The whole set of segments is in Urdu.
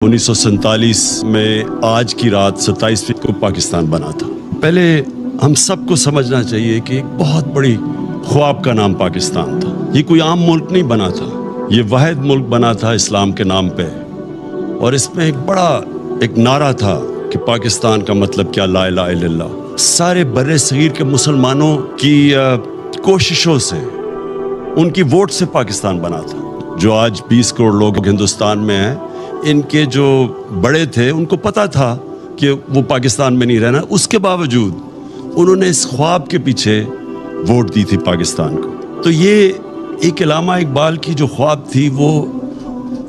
1947 میں آج کی رات 27 کو پاکستان بنا تھا۔ پہلے ہم سب کو سمجھنا چاہیے کہ ایک بہت بڑی خواب کا نام پاکستان تھا۔ یہ کوئی عام ملک نہیں بنا تھا، یہ واحد ملک بنا تھا اسلام کے نام پہ، اور اس میں ایک نعرہ تھا کہ پاکستان کا مطلب کیا، لا الہ الا اللہ۔ سارے بر صغیر کے مسلمانوں کی کوششوں سے، ان کی ووٹ سے پاکستان بنا تھا۔ جو آج 20 کروڑ لوگ ہندوستان میں ہیں، ان کے جو بڑے تھے ان کو پتا تھا کہ وہ پاکستان میں نہیں رہنا، اس کے باوجود انہوں نے اس خواب کے پیچھے ووٹ دی تھی پاکستان کو۔ تو یہ ایک علامہ اقبال کی جو خواب تھی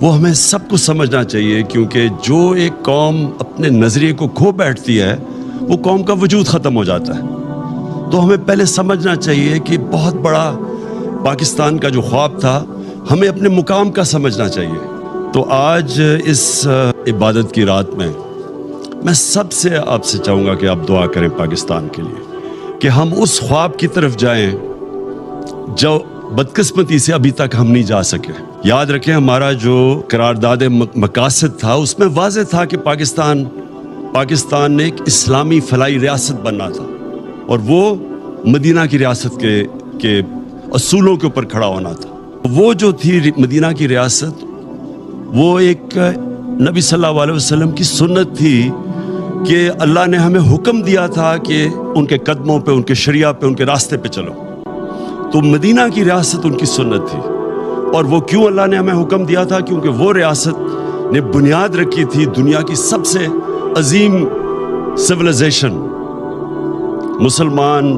وہ ہمیں سب کو سمجھنا چاہیے، کیونکہ جو ایک قوم اپنے نظریے کو کھو بیٹھتی ہے وہ قوم کا وجود ختم ہو جاتا ہے۔ تو ہمیں پہلے سمجھنا چاہیے کہ بہت بڑا پاکستان کا جو خواب تھا، ہمیں اپنے مقام کا سمجھنا چاہیے۔ تو آج اس عبادت کی رات میں سب سے آپ سے چاہوں گا کہ آپ دعا کریں پاکستان کے لیے، کہ ہم اس خواب کی طرف جائیں جو بدقسمتی سے ابھی تک ہم نہیں جا سکے۔ یاد رکھیں، ہمارا جو قرارداد مقاصد تھا اس میں واضح تھا کہ پاکستان نے ایک اسلامی فلاحی ریاست بننا تھا، اور وہ مدینہ کی ریاست کے اصولوں کے اوپر کھڑا ہونا تھا۔ وہ جو تھی مدینہ کی ریاست، وہ ایک نبی صلی اللہ علیہ وسلم کی سنت تھی کہ اللہ نے ہمیں حکم دیا تھا کہ ان کے قدموں پہ، ان کے شریعہ پہ، ان کے راستے پہ چلو۔ تو مدینہ کی ریاست ان کی سنت تھی، اور وہ کیوں اللہ نے ہمیں حکم دیا تھا؟ کیونکہ وہ ریاست نے بنیاد رکھی تھی دنیا کی سب سے عظیم سویلائزیشن۔ مسلمان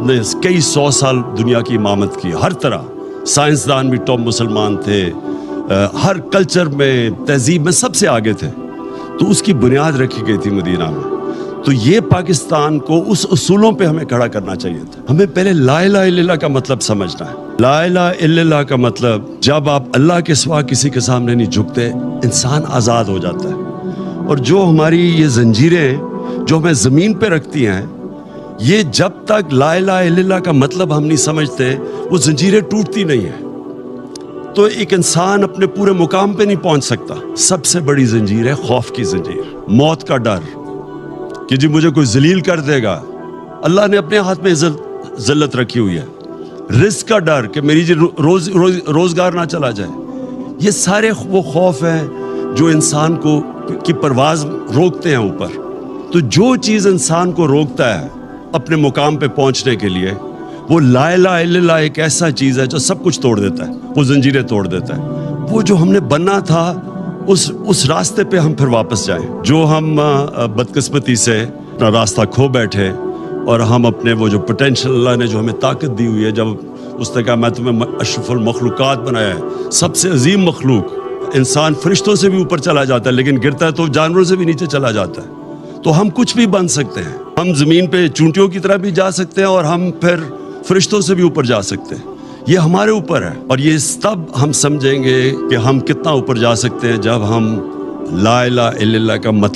نے کئی 100 سال دنیا کی امامت کی، ہر طرح سائنسدان بھی ٹاپ مسلمان تھے، ہر کلچر میں، تہذیب میں سب سے آگے تھے۔ تو اس کی بنیاد رکھی گئی تھی مدینہ میں۔ تو یہ پاکستان کو اس اصولوں پہ ہمیں کھڑا کرنا چاہیے تھا۔ ہمیں پہلے لا الہ الا اللہ کا مطلب سمجھنا ہے۔ لا الہ الا اللہ کا مطلب، جب آپ اللہ کے سوا کسی کے سامنے نہیں جھکتے، انسان آزاد ہو جاتا ہے۔ اور جو ہماری یہ زنجیریں جو ہمیں زمین پہ رکھتی ہیں، یہ جب تک لا الہ الا اللہ کا مطلب ہم نہیں سمجھتے، وہ زنجیریں ٹوٹتی نہیں ہیں۔ تو ایک انسان اپنے پورے مقام پہ نہیں پہنچ سکتا۔ سب سے بڑی زنجیر ہے خوف کی زنجیر، موت کا ڈر کہ جی مجھے کوئی ذلیل کر دے گا۔ اللہ نے اپنے ہاتھ میں ذلت رکھی ہوئی ہے۔ رزق کا ڈر کہ میری روزگار نہ چلا جائے۔ یہ سارے وہ خوف ہیں جو انسان کی پرواز روکتے ہیں اوپر۔ تو جو چیز انسان کو روکتا ہے اپنے مقام پہ پہنچنے کے لیے، وہ لا الہ الا اللہ ایک ایسا چیز ہے جو سب کچھ توڑ دیتا ہے، وہ زنجیریں توڑ دیتا ہے۔ وہ جو ہم نے بننا تھا، اس راستے پہ ہم پھر واپس جائیں۔ جو ہم بدقسمتی سے اپنا راستہ کھو بیٹھے، اور ہم اپنے وہ جو پوٹینشل اللہ نے جو ہمیں طاقت دی ہوئی ہے، جب اس نے کہا میں تمہیں اشرف المخلوقات بنایا ہے، سب سے عظیم مخلوق، انسان فرشتوں سے بھی اوپر چلا جاتا ہے لیکن گرتا ہے تو جانوروں سے بھی نیچے چلا جاتا ہے۔ تو ہم کچھ بھی بن سکتے ہیں، ہم زمین پہ چونٹیوں کی طرح بھی جا سکتے ہیں، اور ہم پھر فرشتوں سے بھی اوپر جا سکتے ہیں۔ یہ ہمارے اوپر ہے، اور یہ تب ہم سمجھیں گے کہ ہم کتنا اوپر جا سکتے ہیں جب ہم لا الہ الا اللہ کا مطلب